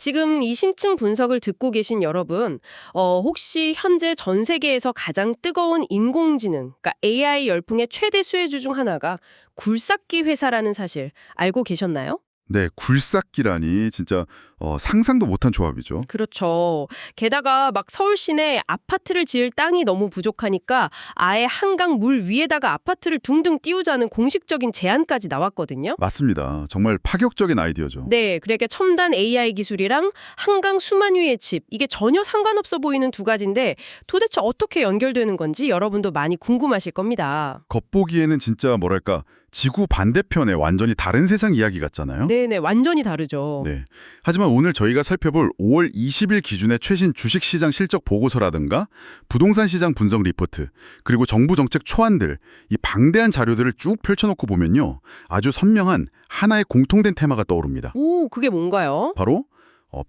지금 이 심층 분석을 듣고 계신 여러분, 혹시 현재 전 세계에서 가장 뜨거운 인공지능, 그러니까 AI 열풍의 최대 수혜주 중 하나가 굴삭기 회사라는 사실 알고 계셨나요? 네, 굴삭기라니 진짜 상상도 못한 조합이죠. 그렇죠. 게다가 막 서울 시내 아파트를 지을 땅이 너무 부족하니까 아예 한강 물 위에다가 아파트를 둥둥 띄우자는 공식적인 제안까지 나왔거든요. 맞습니다. 정말 파격적인 아이디어죠. 네, 그러니까 첨단 AI 기술이랑 한강 수만 위의 집, 이게 전혀 상관없어 보이는 두 가지인데 도대체 어떻게 연결되는 건지 여러분도 많이 궁금하실 겁니다. 겉보기에는 진짜 뭐랄까 지구 반대편에 완전히 다른 세상 이야기 같잖아요. 네네, 완전히 다르죠. 네. 하지만 오늘 저희가 살펴볼 5월 20일 기준의 최신 주식시장 실적 보고서라든가 부동산 시장 분석 리포트, 그리고 정부 정책 초안들, 이 방대한 자료들을 쭉 펼쳐놓고 보면요. 아주 선명한 하나의 공통된 테마가 떠오릅니다. 오, 그게 뭔가요? 바로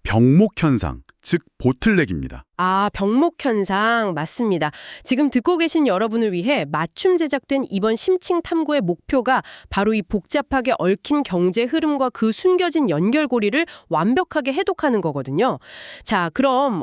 병목 현상, 즉 보틀넥입니다. 아, 병목 현상 맞습니다. 지금 듣고 계신 여러분을 위해 맞춤 제작된 이번 심층 탐구의 목표가 바로 이 복잡하게 얽힌 경제 흐름과 그 숨겨진 연결고리를 완벽하게 해독하는 거거든요. 자, 그럼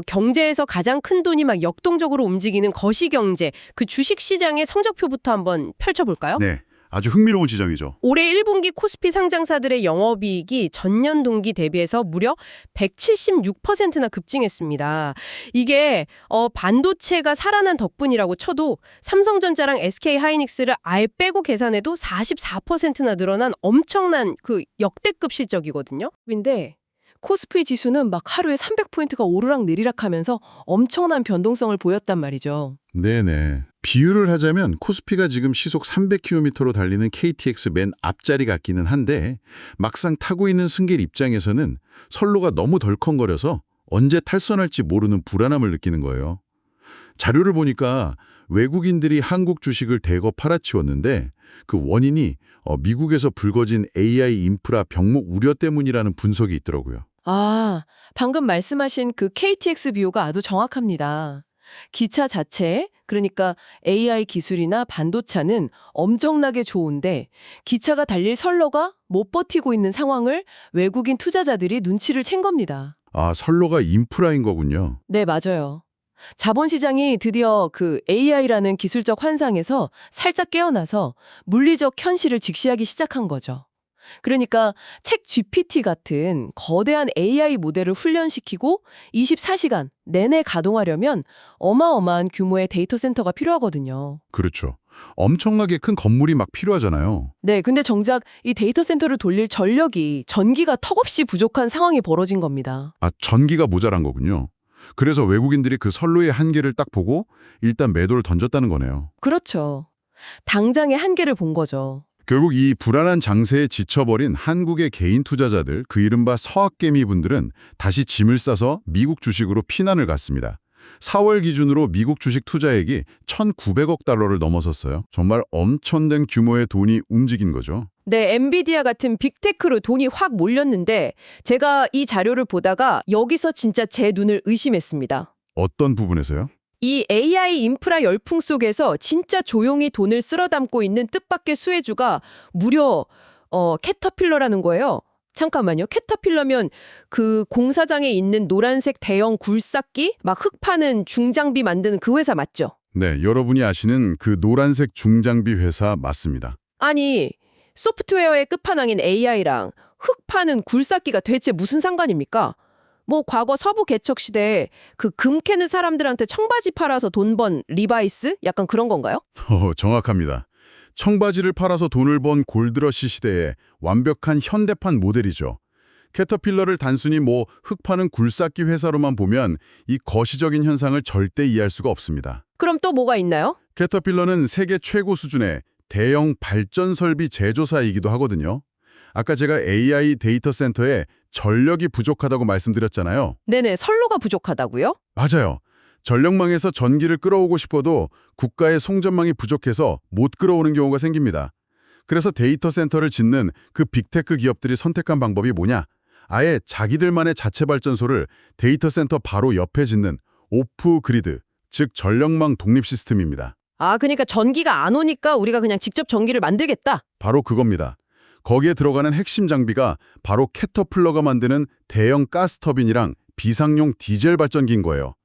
경제에서 가장 큰 돈이 막 역동적으로 움직이는 거시경제, 그 주식 시장의 성적표부터 한번 펼쳐볼까요? 네, 아주 흥미로운 지점이죠. 올해 1분기 코스피 상장사들의 영업이익이 전년 동기 대비해서 무려 176%나 급증했습니다. 이게 반도체가 살아난 덕분이라고 쳐도 삼성전자랑 SK하이닉스를 아예 빼고 계산해도 44%나 늘어난 엄청난 그 역대급 실적이거든요. 근데 코스피 지수는 막 하루에 300포인트가 오르락 내리락 하면서 엄청난 변동성을 보였단 말이죠. 네네. 비유를 하자면 코스피가 지금 시속 300km로 달리는 KTX 맨 앞자리 같기는 한데 막상 타고 있는 승객 입장에서는 선로가 너무 덜컹거려서 언제 탈선할지 모르는 불안함을 느끼는 거예요. 자료를 보니까 외국인들이 한국 주식을 대거 팔아치웠는데 그 원인이 미국에서 불거진 AI 인프라 병목 우려 때문이라는 분석이 있더라고요. 아, 방금 말씀하신 그 KTX 비유가 아주 정확합니다. 기차 자체, 그러니까 AI 기술이나 반도체는 엄청나게 좋은데 기차가 달릴 선로가 못 버티고 있는 상황을 외국인 투자자들이 눈치를 챈 겁니다. 아, 선로가 인프라인 거군요. 네, 맞아요. 자본시장이 드디어 그 AI라는 기술적 환상에서 살짝 깨어나서 물리적 현실을 직시하기 시작한 거죠. 그러니까 책 GPT 같은 거대한 AI 모델을 훈련시키고 24시간 내내 가동하려면 어마어마한 규모의 데이터 센터가 필요하거든요. 그렇죠. 엄청나게 큰 건물이 막 필요하잖아요. 네, 근데 정작 이 데이터 센터를 돌릴 전력이 전기가 턱없이 부족한 상황이 벌어진 겁니다. 아, 전기가 모자란 거군요. 그래서 외국인들이 그 선로의 한계를 딱 보고 일단 매도를 던졌다는 거네요. 그렇죠. 당장의 한계를 본 거죠. 결국 이 불안한 장세에 지쳐버린 한국의 개인 투자자들, 그 이른바 서학개미 분들은 다시 짐을 싸서 미국 주식으로 피난을 갔습니다. 4월 기준으로 미국 주식 투자액이 1,900억 달러를 넘어섰어요. 정말 엄청난 규모의 돈이 움직인 거죠. 네, 엔비디아 같은 빅테크로 돈이 확 몰렸는데 제가 이 자료를 보다가 여기서 진짜 제 눈을 의심했습니다. 어떤 부분에서요? 이 AI 인프라 열풍 속에서 진짜 조용히 돈을 쓸어 담고 있는 뜻밖의 수혜주가 무려 캐터필러라는 거예요. 잠깐만요. 캐터필러면 그 공사장에 있는 노란색 대형 굴삭기? 막 흙 파는 중장비 만드는 그 회사 맞죠? 네, 여러분이 아시는 그 노란색 중장비 회사 맞습니다. 아니, 소프트웨어의 끝판왕인 AI랑 흙 파는 굴삭기가 대체 무슨 상관입니까? 뭐 과거 서부 개척 시대에 그 금 캐는 사람들한테 청바지 팔아서 돈 번 리바이스? 약간 그런 건가요? 정확합니다. 청바지를 팔아서 돈을 번 골드러시 시대의 완벽한 현대판 모델이죠. 캐터필러를 단순히 흙 파는 굴삭기 회사로만 보면 이 거시적인 현상을 절대 이해할 수가 없습니다. 그럼 또 뭐가 있나요? 캐터필러는 세계 최고 수준의 대형 발전 설비 제조사이기도 하거든요. 아까 제가 AI 데이터 센터에 전력이 부족하다고 말씀드렸잖아요. 네네, 선로가 부족하다고요? 맞아요. 전력망에서 전기를 끌어오고 싶어도 국가의 송전망이 부족해서 못 끌어오는 경우가 생깁니다. 그래서 데이터 센터를 짓는 그 빅테크 기업들이 선택한 방법이 뭐냐? 아예 자기들만의 자체 발전소를 데이터 센터 바로 옆에 짓는 오프 그리드, 즉 전력망 독립 시스템입니다. 아, 그러니까 전기가 안 오니까 우리가 그냥 직접 전기를 만들겠다. 바로 그겁니다. 거기에 들어가는 핵심 장비가 바로 캐터필러가 만드는 대형 가스터빈이랑 비상용 디젤 발전기인 거예요.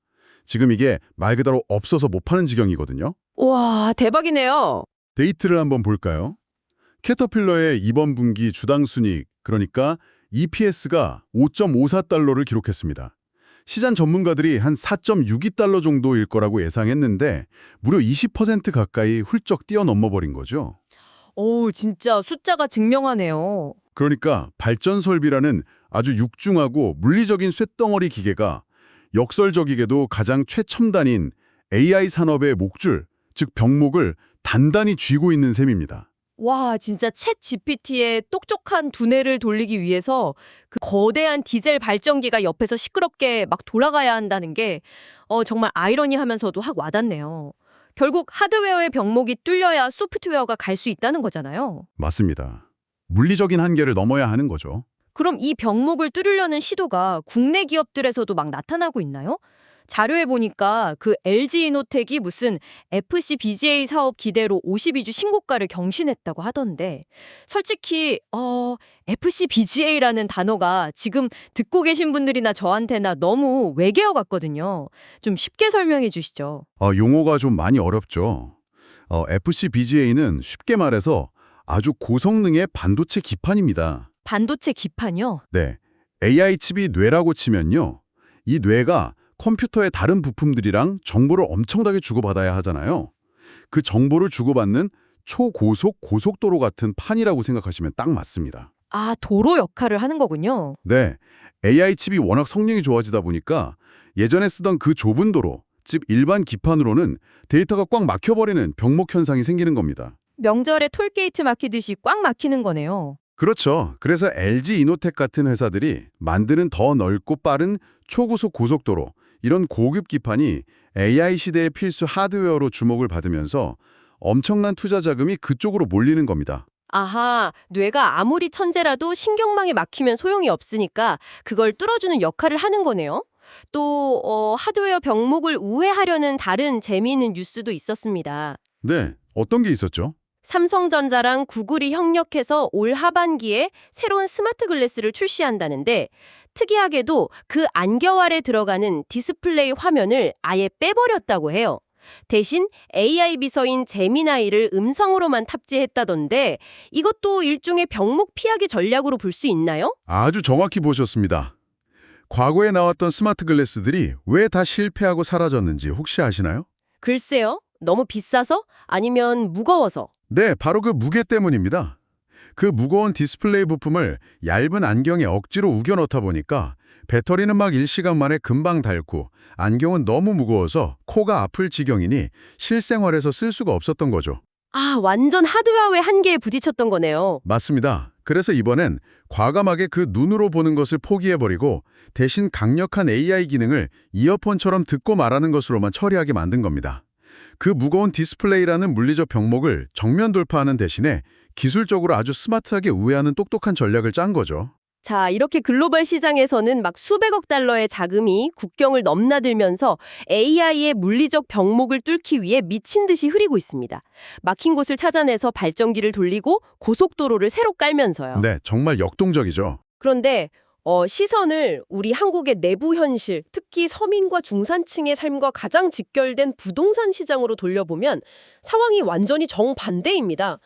지금 이게 말 그대로 없어서 못 파는 지경이거든요. 와, 대박이네요. 데이트를 한번 볼까요? 캐터필러의 이번 분기 주당 순이익, 그러니까 EPS가 5.54달러를 기록했습니다. 시장 전문가들이 한 4.62달러 정도일 거라고 예상했는데 무려 20% 가까이 훌쩍 뛰어넘어 버린 거죠. 오, 진짜 숫자가 증명하네요. 그러니까 발전 설비라는 아주 육중하고 물리적인 쇳덩어리 기계가 역설적이게도 가장 최첨단인 AI 산업의 목줄, 즉 병목을 단단히 쥐고 있는 셈입니다. 와, 진짜 챗 GPT의 똑똑한 두뇌를 돌리기 위해서 그 거대한 디젤 발전기가 옆에서 시끄럽게 막 돌아가야 한다는 게 정말 아이러니하면서도 확 와닿네요. 결국 하드웨어의 병목이 뚫려야 소프트웨어가 갈 수 있다는 거잖아요. 맞습니다. 물리적인 한계를 넘어야 하는 거죠. 그럼 이 병목을 뚫으려는 시도가 국내 기업들에서도 막 나타나고 있나요? 자료에 보니까 그 LG이노텍이 무슨 FC-BGA 사업 기대로 52주 신고가를 경신했다고 하던데 솔직히 FC-BGA라는 단어가 지금 듣고 계신 분들이나 저한테나 너무 외계어 같거든요. 좀 쉽게 설명해 주시죠. 용어가 좀 많이 어렵죠. FC-BGA는 쉽게 말해서 아주 고성능의 반도체 기판입니다. 반도체 기판이요? 네, AI 칩이 뇌라고 치면요. 이 뇌가 컴퓨터의 다른 부품들이랑 정보를 엄청나게 주고받아야 하잖아요. 그 정보를 주고받는 초고속 고속도로 같은 판이라고 생각하시면 딱 맞습니다. 아, 도로 역할을 하는 거군요. 네, AI 칩이 워낙 성능이 좋아지다 보니까 예전에 쓰던 그 좁은 도로, 즉 일반 기판으로는 데이터가 꽉 막혀버리는 병목 현상이 생기는 겁니다. 명절에 톨게이트 막히듯이 꽉 막히는 거네요. 그렇죠. 그래서 LG 이노텍 같은 회사들이 만드는 더 넓고 빠른 초고속 고속도로, 이런 고급 기판이 AI 시대의 필수 하드웨어로 주목을 받으면서 엄청난 투자 자금이 그쪽으로 몰리는 겁니다. 아하, 뇌가 아무리 천재라도 신경망에 막히면 소용이 없으니까 그걸 뚫어주는 역할을 하는 거네요. 또 하드웨어 병목을 우회하려는 다른 재미있는 뉴스도 있었습니다. 네, 어떤 게 있었죠? 삼성전자랑 구글이 협력해서 올 하반기에 새로운 스마트 글래스를 출시한다는데 특이하게도 그 안경알에 들어가는 디스플레이 화면을 아예 빼버렸다고 해요. 대신 AI 비서인 제미나이를 음성으로만 탑재했다던데 이것도 일종의 병목 피하기 전략으로 볼 수 있나요? 아주 정확히 보셨습니다. 과거에 나왔던 스마트 글래스들이 왜 다 실패하고 사라졌는지 혹시 아시나요? 글쎄요. 너무 비싸서? 아니면 무거워서? 네, 바로 그 무게 때문입니다. 그 무거운 디스플레이 부품을 얇은 안경에 억지로 우겨 넣다 보니까 배터리는 막 일시간 만에 금방 닳고 안경은 너무 무거워서 코가 아플 지경이니 실생활에서 쓸 수가 없었던 거죠. 아, 완전 하드웨어의 한계에 부딪혔던 거네요. 맞습니다. 그래서 이번엔 과감하게 그 눈으로 보는 것을 포기해버리고 대신 강력한 AI 기능을 이어폰처럼 듣고 말하는 것으로만 처리하게 만든 겁니다. 그 무거운 디스플레이라는 물리적 병목을 정면 돌파하는 대신에 기술적으로 아주 스마트하게 우회하는 똑똑한 전략을 짠 거죠. 자, 이렇게 글로벌 시장에서는 막 수백억 달러의 자금이 국경을 넘나들면서 AI의 물리적 병목을 뚫기 위해 미친 듯이 흐리고 있습니다. 막힌 곳을 찾아내서 발전기를 돌리고 고속도로를 새로 깔면서요. 네, 정말 역동적이죠. 그런데 시선을 우리 한국의 내부 현실, 특히 서민과 중산층의 삶과 가장 직결된 부동산 시장으로 돌려보면 상황이 완전히 정반대입니다.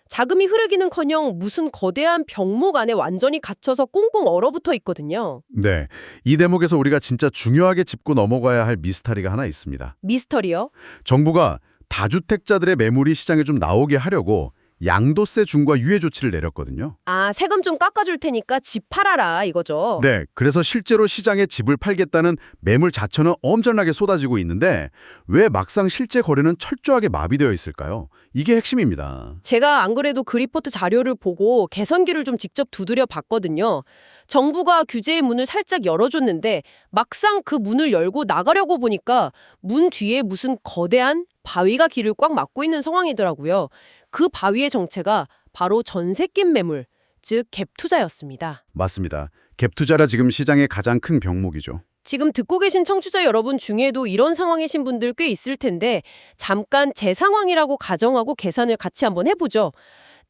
자금이 흐르기는커녕 무슨 거대한 병목 안에 완전히 갇혀서 꽁꽁 얼어붙어 있거든요. 네, 이 대목에서 우리가 진짜 중요하게 짚고 넘어가야 할 미스터리가 하나 있습니다. 미스터리요? 정부가 다주택자들의 매물이 시장에 좀 나오게 하려고 양도세 중과 유예 조치를 내렸거든요. 아, 세금 좀 깎아줄 테니까 집 팔아라 이거죠. 네, 그래서 실제로 시장에 집을 팔겠다는 매물 자체는 엄청나게 쏟아지고 있는데 왜 막상 실제 거래는 철저하게 마비되어 있을까요? 이게 핵심입니다. 제가 안 그래도 그 리포트 자료를 보고 개선기를 좀 직접 두드려 봤거든요. 정부가 규제의 문을 살짝 열어줬는데 막상 그 문을 열고 나가려고 보니까 문 뒤에 무슨 거대한 바위가 길을 꽉 막고 있는 상황이더라고요. 그 바위의 정체가 바로 전세 낀 매물, 즉 갭 투자였습니다. 맞습니다. 갭 투자가 지금 시장의 가장 큰 병목이죠. 지금 듣고 계신 청취자 여러분 중에도 이런 상황이신 분들 꽤 있을 텐데 잠깐 제 상황이라고 가정하고 계산을 같이 한번 해보죠.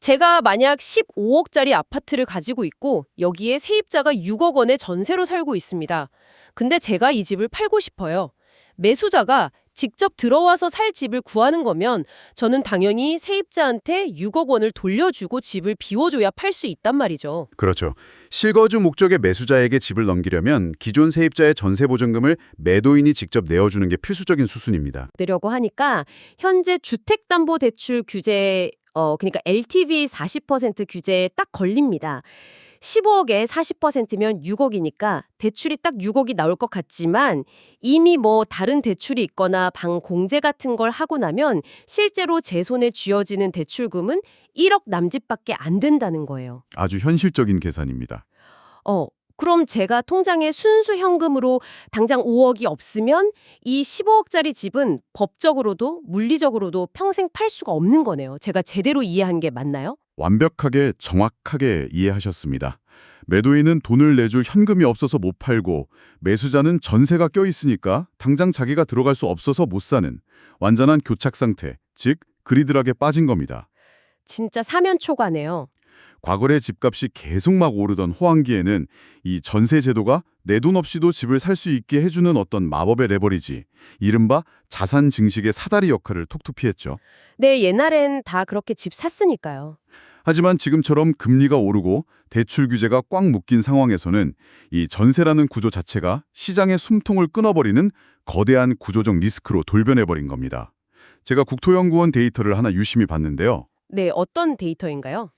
제가 만약 15억짜리 아파트를 가지고 있고 여기에 세입자가 6억 원의 전세로 살고 있습니다. 근데 제가 이 집을 팔고 싶어요. 매수자가 직접 들어와서 살 집을 구하는 거면 저는 당연히 세입자한테 6억 원을 돌려주고 집을 비워줘야 팔 수 있단 말이죠. 그렇죠. 실거주 목적의 매수자에게 집을 넘기려면 기존 세입자의 전세 보증금을 매도인이 직접 내어주는 게 필수적인 수순입니다. 내려고 하니까 현재 주택담보대출 규제 그러니까 LTV 40% 규제에 딱 걸립니다. 15억에 40%면 6억이니까 대출이 딱 6억이 나올 것 같지만 이미 뭐 다른 대출이 있거나 방 공제 같은 걸 하고 나면 실제로 제 손에 쥐어지는 대출금은 1억 남짓밖에 안 된다는 거예요. 아주 현실적인 계산입니다. 그럼 제가 통장에 순수 현금으로 당장 5억이 없으면 이 15억짜리 집은 법적으로도 물리적으로도 평생 팔 수가 없는 거네요. 제가 제대로 이해한 게 맞나요? 완벽하게 정확하게 이해하셨습니다. 매도인은 돈을 내줄 현금이 없어서 못 팔고 매수자는 전세가 껴있으니까 당장 자기가 들어갈 수 없어서 못 사는 완전한 교착 상태, 즉 그리드락에 빠진 겁니다. 진짜 사면초가네요. 과거에 집값이 계속 막 오르던 호황기에는 이 전세 제도가 내 돈 없이도 집을 살 수 있게 해주는 어떤 마법의 레버리지, 이른바 자산 증식의 사다리 역할을 톡톡히 했죠. 네, 옛날엔 다 그렇게 집 샀으니까요. 하지만 지금처럼 금리가 오르고 대출 규제가 꽉 묶인 상황에서는 이 전세라는 구조 자체가 시장의 숨통을 끊어버리는 거대한 구조적 리스크로 돌변해버린 겁니다. 제가 국토연구원 데이터를 하나 유심히 봤는데요. 네, 어떤 데이터인가요?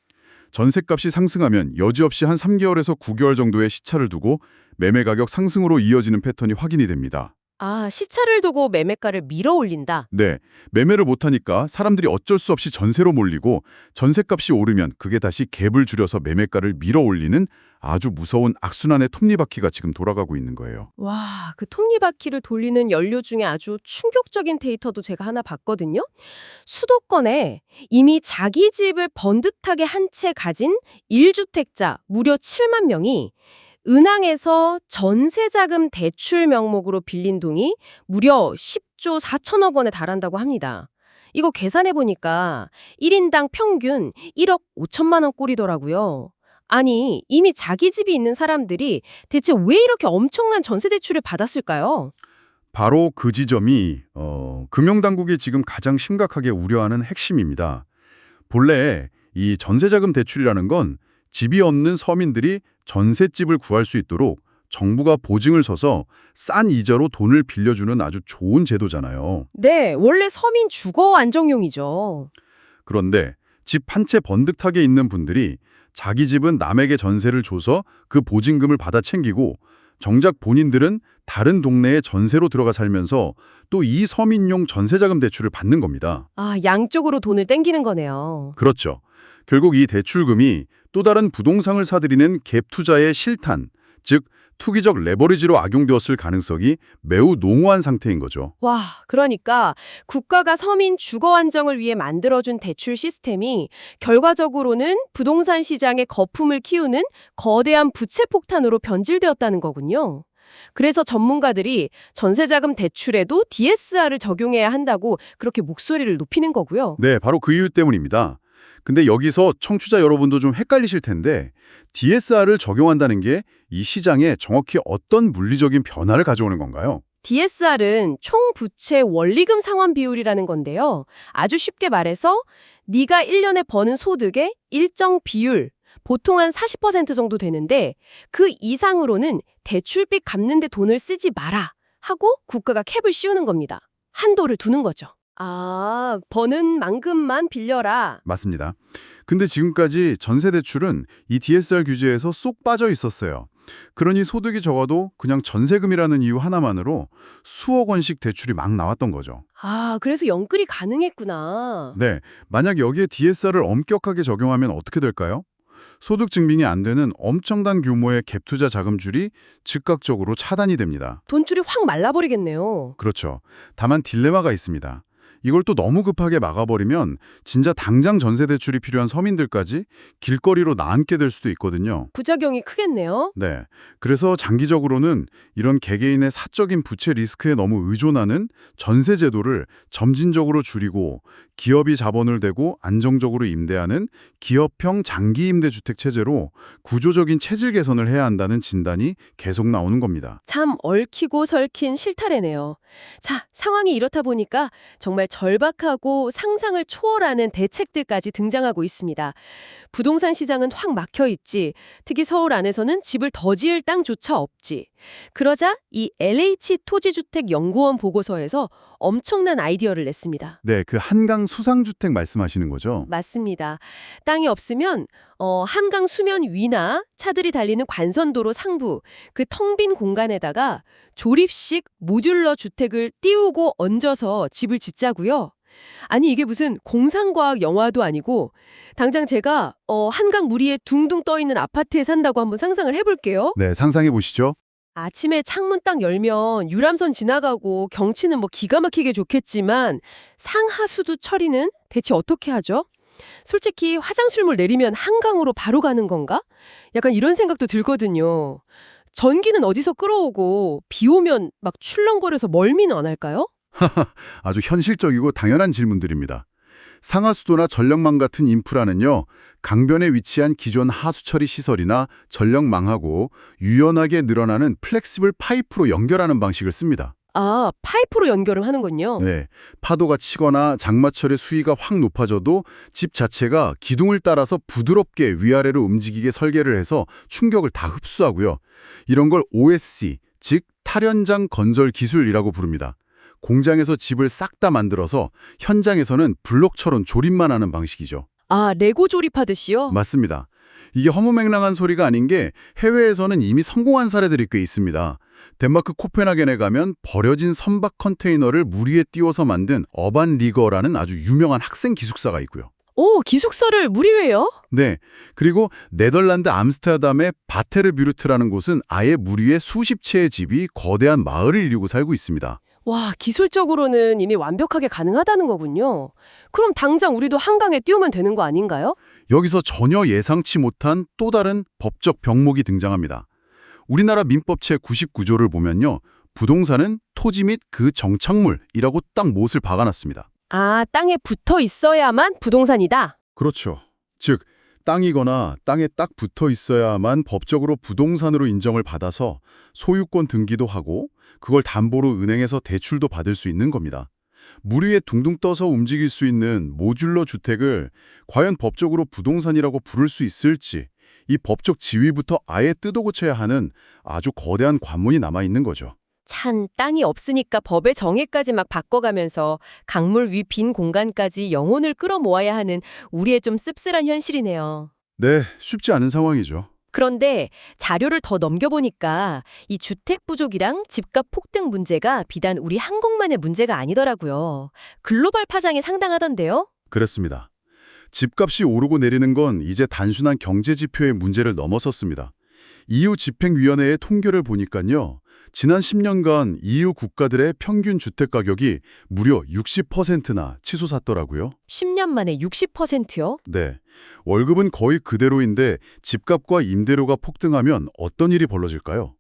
전셋값이 상승하면 여지없이 한 3개월에서 9개월 정도의 시차를 두고 매매 가격 상승으로 이어지는 패턴이 확인이 됩니다. 아, 시차를 두고 매매가를 밀어 올린다. 네, 매매를 못하니까 사람들이 어쩔 수 없이 전세로 몰리고 전셋값이 오르면 그게 다시 갭을 줄여서 매매가를 밀어 올리는 아주 무서운 악순환의 톱니바퀴가 지금 돌아가고 있는 거예요. 와, 그 톱니바퀴를 돌리는 연료 중에 아주 충격적인 데이터도 제가 하나 봤거든요. 수도권에 이미 자기 집을 번듯하게 한 채 가진 1주택자 무려 7만 명이 은행에서 전세자금 대출 명목으로 빌린 돈이 무려 10조 4천억 원에 달한다고 합니다. 이거 계산해보니까 1인당 평균 1억 5천만 원 꼴이더라고요. 아니, 이미 자기 집이 있는 사람들이 대체 왜 이렇게 엄청난 전세 대출을 받았을까요? 바로 그 지점이 금융당국이 지금 가장 심각하게 우려하는 핵심입니다. 본래 이 전세자금 대출이라는 건 집이 없는 서민들이 전셋집을 구할 수 있도록 정부가 보증을 서서 싼 이자로 돈을 빌려주는 아주 좋은 제도잖아요. 네, 원래 서민 주거 안정용이죠. 그런데 집 한 채 번듯하게 있는 분들이 자기 집은 남에게 전세를 줘서 그 보증금을 받아 챙기고 정작 본인들은 다른 동네에 전세로 들어가 살면서 또 이 서민용 전세자금 대출을 받는 겁니다. 아, 양쪽으로 돈을 땡기는 거네요. 그렇죠. 결국 이 대출금이 또 다른 부동산을 사들이는 갭 투자의 실탄, 즉 투기적 레버리지로 악용되었을 가능성이 매우 농후한 상태인 거죠. 와, 그러니까 국가가 서민 주거 안정을 위해 만들어준 대출 시스템이 결과적으로는 부동산 시장의 거품을 키우는 거대한 부채 폭탄으로 변질되었다는 거군요. 그래서 전문가들이 전세자금 대출에도 DSR을 적용해야 한다고 그렇게 목소리를 높이는 거고요. 네, 바로 그 이유 때문입니다. 근데 여기서 청취자 여러분도 좀 헷갈리실 텐데 DSR을 적용한다는 게 이 시장에 정확히 어떤 물리적인 변화를 가져오는 건가요? DSR은 총 부채 원리금 상환 비율이라는 건데요. 아주 쉽게 말해서 네가 1년에 버는 소득의 일정 비율, 보통 한 40% 정도 되는데 그 이상으로는 대출빚 갚는 데 돈을 쓰지 마라 하고 국가가 캡을 씌우는 겁니다. 한도를 두는 거죠. 아, 버는 만큼만 빌려라. 맞습니다. 근데 지금까지 전세 대출은 이 DSR 규제에서 쏙 빠져 있었어요. 그러니 소득이 적어도 그냥 전세금이라는 이유 하나만으로 수억 원씩 대출이 막 나왔던 거죠. 아, 그래서 연끌이 가능했구나. 네, 만약 여기에 DSR을 엄격하게 적용하면 어떻게 될까요? 소득 증빙이 안 되는 엄청난 규모의 갭 투자 자금줄이 즉각적으로 차단이 됩니다. 돈줄이 확 말라버리겠네요. 그렇죠. 다만 딜레마가 있습니다. 이걸 또 너무 급하게 막아버리면 진짜 당장 전세 대출이 필요한 서민들까지 길거리로 나앉게 될 수도 있거든요. 부작용이 크겠네요. 네. 그래서 장기적으로는 이런 개개인의 사적인 부채 리스크에 너무 의존하는 전세 제도를 점진적으로 줄이고 기업이 자본을 대고 안정적으로 임대하는 기업형 장기 임대주택 체제로 구조적인 체질 개선을 해야 한다는 진단이 계속 나오는 겁니다. 참 얽히고 설킨 실타래네요. 자, 상황이 이렇다 보니까 정말 절박하고 상상을 초월하는 대책들까지 등장하고 있습니다. 부동산 시장은 확 막혀 있지. 특히 서울 안에서는 집을 더 지을 땅조차 없지. 그러자 이 LH 토지주택연구원 보고서에서 엄청난 아이디어를 냈습니다. 네, 그 한강 수상주택 말씀하시는 거죠? 맞습니다. 땅이 없으면 한강 수면 위나 차들이 달리는 관선도로 상부 그 텅 빈 공간에다가 조립식 모듈러 주택을 띄우고 얹어서 집을 짓자고요. 아니 이게 무슨 공상과학 영화도 아니고 당장 제가 한강 무리에 둥둥 떠있는 아파트에 산다고 한번 상상을 해볼게요. 네, 상상해 보시죠. 아침에 창문 딱 열면 유람선 지나가고 경치는 뭐 기가 막히게 좋겠지만 상하수도 처리는 대체 어떻게 하죠? 솔직히 화장실물 내리면 한강으로 바로 가는 건가? 약간 이런 생각도 들거든요. 전기는 어디서 끌어오고 비 오면 막 출렁거려서 멀미는 안 할까요? 아주 현실적이고 당연한 질문들입니다. 상하수도나 전력망 같은 인프라는요, 강변에 위치한 기존 하수처리 시설이나 전력망하고 유연하게 늘어나는 플렉시블 파이프로 연결하는 방식을 씁니다. 아, 파이프로 연결을 하는군요. 네, 파도가 치거나 장마철에 수위가 확 높아져도 집 자체가 기둥을 따라서 부드럽게 위아래로 움직이게 설계를 해서 충격을 다 흡수하고요. 이런 걸 OSC, 즉 탈연장 건설 기술이라고 부릅니다. 공장에서 집을 싹 다 만들어서 현장에서는 블록처럼 조립만 하는 방식이죠. 아, 레고 조립하듯이요? 맞습니다. 이게 허무맹랑한 소리가 아닌 게 해외에서는 이미 성공한 사례들이 꽤 있습니다. 덴마크 코펜하겐에 가면 버려진 선박 컨테이너를 물 위에 띄워서 만든 어반 리거라는 아주 유명한 학생 기숙사가 있고요. 오, 기숙사를 물 위에요? 네, 그리고 네덜란드 암스테르담의 바테르뷰르트라는 곳은 아예 물 위에 수십 채의 집이 거대한 마을을 이루고 살고 있습니다. 와, 기술적으로는 이미 완벽하게 가능하다는 거군요. 그럼 당장 우리도 한강에 띄우면 되는 거 아닌가요? 여기서 전혀 예상치 못한 또 다른 법적 병목이 등장합니다. 우리나라 민법 제99조를 보면요. 부동산은 토지 및 그 정착물이라고 딱 못을 박아놨습니다. 아, 땅에 붙어 있어야만 부동산이다. 그렇죠. 즉, 땅이거나 땅에 딱 붙어 있어야만 법적으로 부동산으로 인정을 받아서 소유권 등기도 하고 그걸 담보로 은행에서 대출도 받을 수 있는 겁니다. 물 위에 둥둥 떠서 움직일 수 있는 모듈러 주택을 과연 법적으로 부동산이라고 부를 수 있을지 이 법적 지위부터 아예 뜯어고쳐야 하는 아주 거대한 관문이 남아있는 거죠. 찬 땅이 없으니까 법의 정의까지 막 바꿔가면서 강물 위 빈 공간까지 영혼을 끌어모아야 하는 우리의 좀 씁쓸한 현실이네요. 네, 쉽지 않은 상황이죠. 그런데 자료를 더 넘겨보니까 이 주택 부족이랑 집값 폭등 문제가 비단 우리 한국만의 문제가 아니더라고요. 글로벌 파장이 상당하던데요? 그렇습니다. 집값이 오르고 내리는 건 이제 단순한 경제 지표의 문제를 넘어섰습니다. EU 집행위원회의 통계를 보니까요. 지난 10년간 EU 국가들의 평균 주택 가격이 무려 60%나 치솟았더라고요. 10년 만에 60%요? 네. 월급은 거의 그대로인데 집값과 임대료가 폭등하면 어떤 일이 벌어질까요?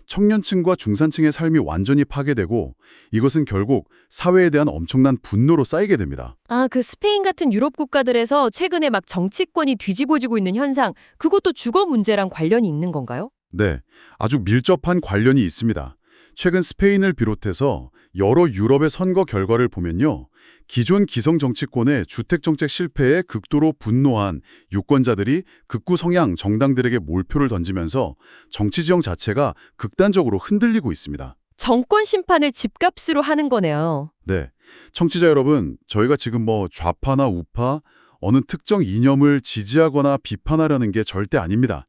청년층과 중산층의 삶이 완전히 파괴되고 이것은 결국 사회에 대한 엄청난 분노로 쌓이게 됩니다. 아, 그 스페인 같은 유럽 국가들에서 최근에 막 정치권이 뒤집어지고 있는 현상, 그것도 주거 문제랑 관련이 있는 건가요? 네, 아주 밀접한 관련이 있습니다. 최근 스페인을 비롯해서 여러 유럽의 선거 결과를 보면요. 기존 기성 정치권의 주택정책 실패에 극도로 분노한 유권자들이 극구 성향 정당들에게 몰표를 던지면서 정치 지형 자체가 극단적으로 흔들리고 있습니다. 정권 심판을 집값으로 하는 거네요. 네, 청취자 여러분, 저희가 지금 좌파나 우파, 어느 특정 이념을 지지하거나 비판하려는 게 절대 아닙니다.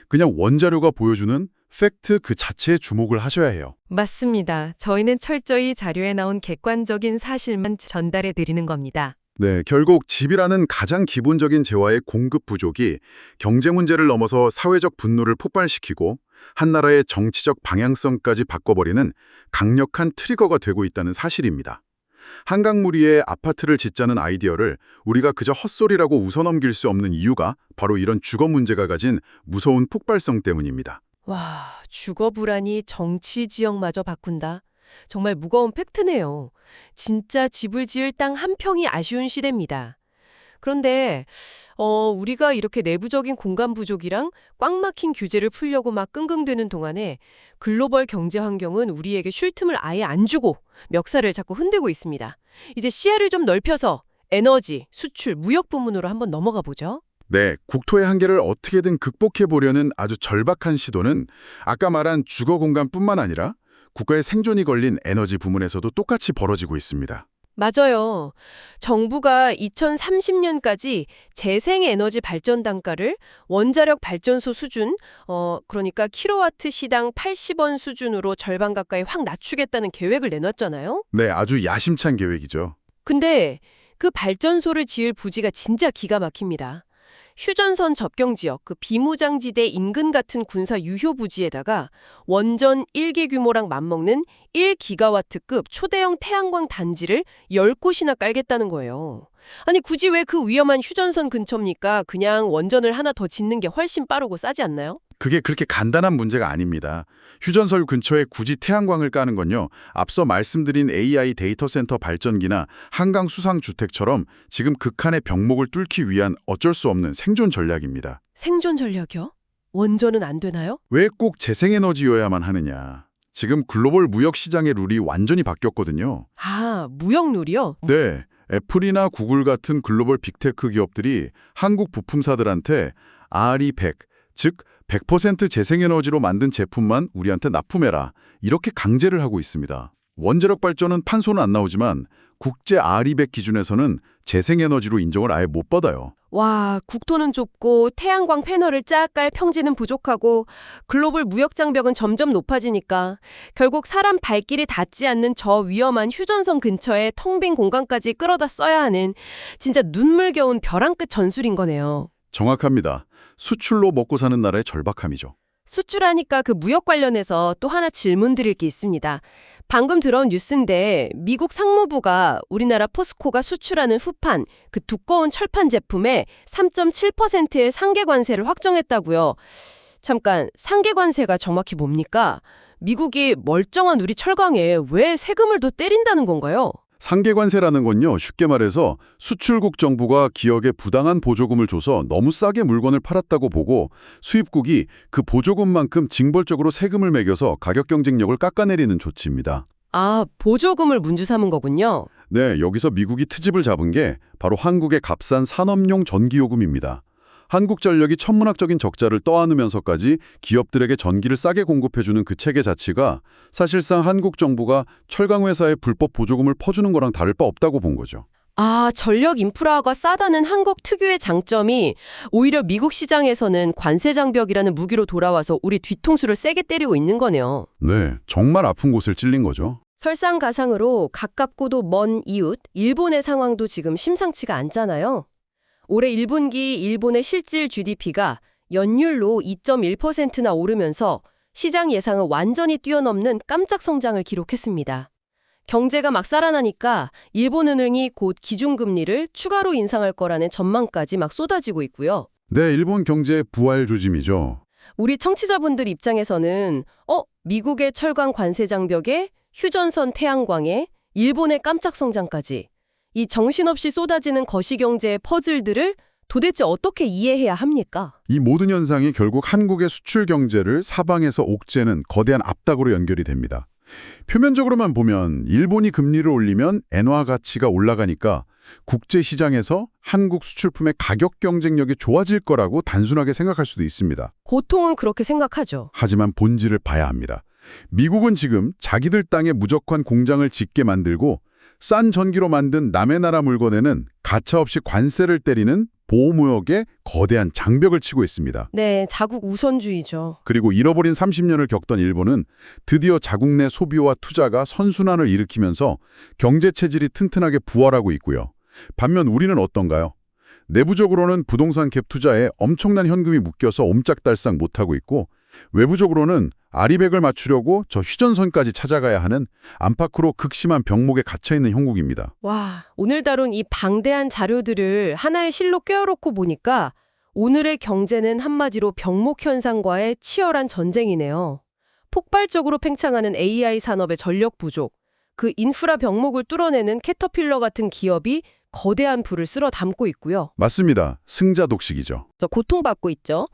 그냥 원자료가 보여주는 팩트 그 자체에 주목을 하셔야 해요. 맞습니다. 저희는 철저히 자료에 나온 객관적인 사실만 전달해 드리는 겁니다. 네, 결국 집이라는 가장 기본적인 재화의 공급 부족이 경제 문제를 넘어서 사회적 분노를 폭발시키고 한 나라의 정치적 방향성까지 바꿔버리는 강력한 트리거가 되고 있다는 사실입니다. 한강 무리에 아파트를 짓자는 아이디어를 우리가 그저 헛소리라고 웃어넘길 수 없는 이유가 바로 이런 주거 문제가 가진 무서운 폭발성 때문입니다. 와, 주거 불안이 정치 지역마저 바꾼다. 정말 무거운 팩트네요. 진짜 집을 지을 땅 한 평이 아쉬운 시대입니다. 그런데 우리가 이렇게 내부적인 공간 부족이랑 꽉 막힌 규제를 풀려고 막 끙끙대는 동안에 글로벌 경제 환경은 우리에게 쉴 틈을 아예 안 주고 멱살을 자꾸 흔들고 있습니다. 이제 시야를 좀 넓혀서 에너지, 수출, 무역 부문으로 한번 넘어가 보죠. 네, 국토의 한계를 어떻게든 극복해 보려는 아주 절박한 시도는 아까 말한 주거 공간뿐만 아니라 국가의 생존이 걸린 에너지 부문에서도 똑같이 벌어지고 있습니다. 맞아요. 정부가 2030년까지 재생에너지 발전 단가를 원자력 발전소 수준, 그러니까 킬로와트 시당 80원 수준으로 절반 가까이 확 낮추겠다는 계획을 내놨잖아요. 네, 아주 야심찬 계획이죠. 근데 그 발전소를 지을 부지가 진짜 기가 막힙니다. 휴전선 접경 지역, 그 비무장지대 인근 같은 군사 유효 부지에다가 원전 1개 규모랑 맞먹는 1기가와트급 초대형 태양광 단지를 10곳이나 깔겠다는 거예요. 아니 굳이 왜 그 위험한 휴전선 근처입니까? 그냥 원전을 하나 더 짓는 게 훨씬 빠르고 싸지 않나요? 그게 그렇게 간단한 문제가 아닙니다. 휴전선 근처에 굳이 태양광을 까는 건요. 앞서 말씀드린 AI 데이터 센터 발전기나 한강 수상주택처럼 지금 극한의 병목을 뚫기 위한 어쩔 수 없는 생존 전략입니다. 생존 전략이요? 원전은 안 되나요? 왜 꼭 재생에너지여야만 하느냐. 지금 글로벌 무역 시장의 룰이 완전히 바뀌었거든요. 아, 무역룰이요? 네, 애플이나 구글 같은 글로벌 빅테크 기업들이 한국 부품사들한테 RE100, 즉 100% 재생에너지로 만든 제품만 우리한테 납품해라. 이렇게 강제를 하고 있습니다. 원자력 발전은 판소는 안 나오지만 국제 RE100 기준에서는 재생에너지로 인정을 아예 못 받아요. 와, 국토는 좁고 태양광 패널을 쫙 깔 평지는 부족하고 글로벌 무역 장벽은 점점 높아지니까 결국 사람 발길이 닿지 않는 저 위험한 휴전선 근처에 텅 빈 공간까지 끌어다 써야 하는 진짜 눈물겨운 벼랑 끝 전술인 거네요. 정확합니다. 수출로 먹고 사는 나라의 절박함이죠. 수출하니까 그 무역 관련해서 또 하나 질문 드릴 게 있습니다. 방금 들어온 뉴스인데 미국 상무부가 우리나라 포스코가 수출하는 후판, 그 두꺼운 철판 제품에 3.7%의 상계 관세를 확정했다고요. 잠깐, 상계 관세가 정확히 뭡니까? 미국이 멀쩡한 우리 철강에 왜 세금을 더 때린다는 건가요? 상계관세라는 건요, 쉽게 말해서 수출국 정부가 기업에 부당한 보조금을 줘서 너무 싸게 물건을 팔았다고 보고 수입국이 그 보조금만큼 징벌적으로 세금을 매겨서 가격 경쟁력을 깎아내리는 조치입니다. 아, 보조금을 문주 삼은 거군요. 네, 여기서 미국이 트집을 잡은 게 바로 한국의 값싼 산업용 전기요금입니다. 한국전력이 천문학적인 적자를 떠안으면서까지 기업들에게 전기를 싸게 공급해주는 그 체계 자체가 사실상 한국 정부가 철강회사에 불법 보조금을 퍼주는 거랑 다를 바 없다고 본 거죠. 아, 전력 인프라가 싸다는 한국 특유의 장점이 오히려 미국 시장에서는 관세 장벽이라는 무기로 돌아와서 우리 뒤통수를 세게 때리고 있는 거네요. 네, 정말 아픈 곳을 찔린 거죠. 설상가상으로 가깝고도 먼 이웃, 일본의 상황도 지금 심상치가 않잖아요. 올해 1분기 일본의 실질 GDP가 연율로 2.1%나 오르면서 시장 예상을 완전히 뛰어넘는 깜짝 성장을 기록했습니다. 경제가 막 살아나니까 일본은행이 곧 기준금리를 추가로 인상할 거라는 전망까지 막 쏟아지고 있고요. 네, 일본 경제의 부활 조짐이죠. 우리 청취자분들 입장에서는 미국의 철강 관세 장벽에 휴전선 태양광에 일본의 깜짝 성장까지 이 정신없이 쏟아지는 거시경제의 퍼즐들을 도대체 어떻게 이해해야 합니까? 이 모든 현상이 결국 한국의 수출 경제를 사방에서 옥죄는 거대한 압박으로 연결이 됩니다. 표면적으로만 보면 일본이 금리를 올리면 엔화 가치가 올라가니까 국제시장에서 한국 수출품의 가격 경쟁력이 좋아질 거라고 단순하게 생각할 수도 있습니다. 보통은 그렇게 생각하죠. 하지만 본질을 봐야 합니다. 미국은 지금 자기들 땅에 무적한 공장을 짓게 만들고 싼 전기로 만든 남의 나라 물건에는 가차없이 관세를 때리는 보호무역의 거대한 장벽을 치고 있습니다. 네, 자국 우선주의죠. 그리고 잃어버린 30년을 겪던 일본은 드디어 자국 내 소비와 투자가 선순환을 일으키면서 경제 체질이 튼튼하게 부활하고 있고요. 반면 우리는 어떤가요? 내부적으로는 부동산 갭 투자에 엄청난 현금이 묶여서 옴짝달싹 못하고 있고 외부적으로는 아리백을 맞추려고 저 휴전선까지 찾아가야 하는 안팎으로 극심한 병목에 갇혀있는 형국입니다. 와, 오늘 다룬 이 방대한 자료들을 하나의 실로 꿰어놓고 보니까 오늘의 경제는 한마디로 병목 현상과의 치열한 전쟁이네요. 폭발적으로 팽창하는 AI 산업의 전력 부족, 그 인프라 병목을 뚫어내는 캐터필러 같은 기업이 거대한 불을 쓸어 담고 있고요. 맞습니다. 승자 독식이죠. 그래서 고통받고 있죠.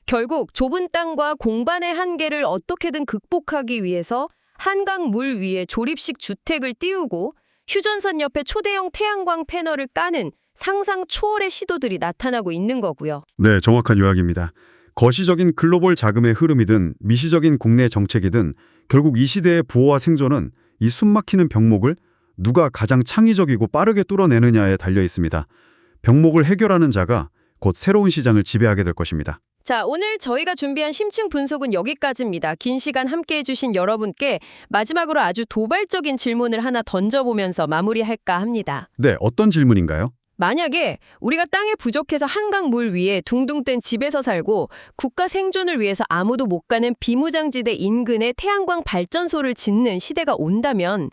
결국 좁은 땅과 공간의 한계를 어떻게든 극복하기 위해서 한강 물 위에 조립식 주택을 띄우고 휴전선 옆에 초대형 태양광 패널을 까는 상상 초월의 시도들이 나타나고 있는 거고요. 네, 정확한 요약입니다. 거시적인 글로벌 자금의 흐름이든 미시적인 국내 정책이든 결국 이 시대의 부호와 생존은 이 숨막히는 병목을 누가 가장 창의적이고 빠르게 뚫어내느냐에 달려 있습니다. 병목을 해결하는 자가 곧 새로운 시장을 지배하게 될 것입니다. 자, 오늘 저희가 준비한 심층 분석은 여기까지입니다. 긴 시간 함께해 주신 여러분께 마지막으로 아주 도발적인 질문을 하나 던져보면서 마무리할까 합니다. 네, 어떤 질문인가요? 만약에 우리가 땅에 부족해서 한강 물 위에 둥둥 뜬 집에서 살고 국가 생존을 위해서 아무도 못 가는 비무장지대 인근에 태양광 발전소를 짓는 시대가 온다면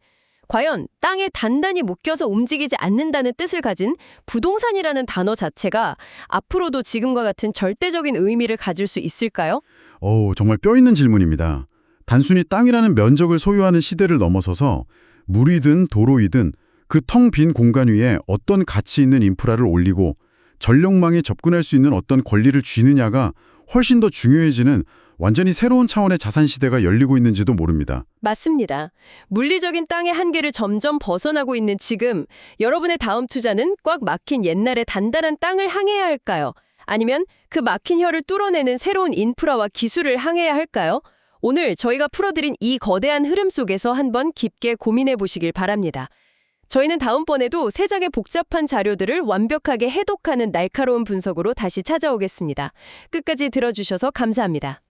과연 땅에 단단히 묶여서 움직이지 않는다는 뜻을 가진 부동산이라는 단어 자체가 앞으로도 지금과 같은 절대적인 의미를 가질 수 있을까요? 정말 뼈 있는 질문입니다. 단순히 땅이라는 면적을 소유하는 시대를 넘어서서 물이든 도로이든 그 텅 빈 공간 위에 어떤 가치 있는 인프라를 올리고 전력망에 접근할 수 있는 어떤 권리를 쥐느냐가 훨씬 더 중요해지는 완전히 새로운 차원의 자산 시대가 열리고 있는지도 모릅니다. 맞습니다. 물리적인 땅의 한계를 점점 벗어나고 있는 지금, 여러분의 다음 투자는 꽉 막힌 옛날의 단단한 땅을 향해야 할까요? 아니면 그 막힌 혀를 뚫어내는 새로운 인프라와 기술을 향해야 할까요? 오늘 저희가 풀어드린 이 거대한 흐름 속에서 한번 깊게 고민해 보시길 바랍니다. 저희는 다음번에도 세 장의 복잡한 자료들을 완벽하게 해독하는 날카로운 분석으로 다시 찾아오겠습니다. 끝까지 들어주셔서 감사합니다.